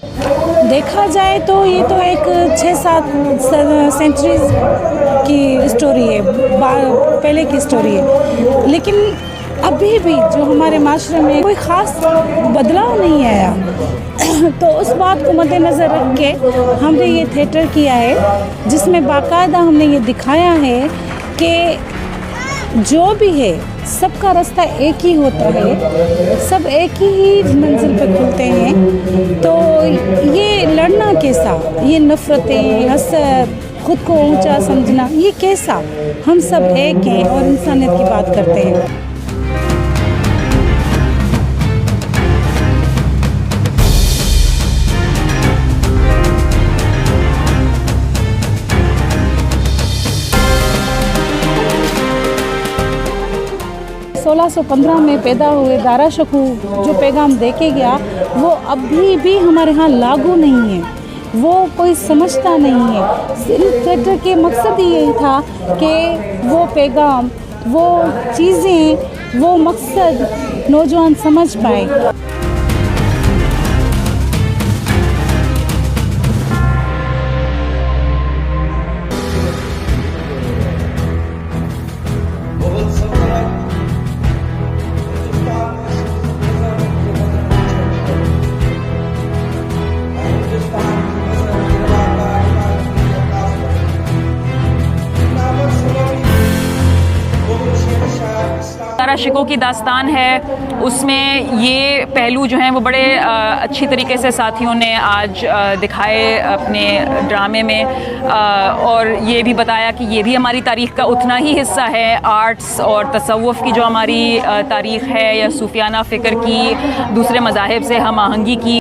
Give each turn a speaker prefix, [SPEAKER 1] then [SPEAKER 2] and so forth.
[SPEAKER 1] देखा जाए तो ये तो एक 6-7 सेंचुरीज की स्टोरी है, पहले की स्टोरी है, लेकिन अभी भी जो हमारे माशरे में कोई ख़ास बदलाव नहीं आया। तो उस बात को मद्देनज़र रख के हमने ये थिएटर किया है, जिसमें बाकायदा हमने ये दिखाया है कि जो भी है सबका रास्ता एक ही होता है, सब एक ही मंजिल पे खुलते हैं। तो ये लड़ना कैसा, ये नफ़रतें, हसद, खुद को ऊंचा समझना, ये कैसा? हम सब एक हैं और इंसानियत की बात करते हैं। 1615 में पैदा हुए दारा शकू जो पैगाम देके गया, वो अभी भी हमारे यहाँ लागू नहीं है, वो कोई समझता नहीं है। सिर्फ थिएटर के मकसद ही यही था कि वो पैगाम, वो चीज़ें, वो मकसद नौजवान समझ पाए।
[SPEAKER 2] दारा शिको की दास्तान है, उसमें ये पहलू जो हैं वो बड़े अच्छी तरीके से साथियों ने आज दिखाए अपने ड्रामे में, और ये भी बताया कि ये भी हमारी तारीख़ का उतना ही हिस्सा है। आर्ट्स और तसव्वुफ़ की जो हमारी तारीख़ है, या सूफियाना फ़िक्र की, दूसरे मज़ाहिब से हम आहंगी की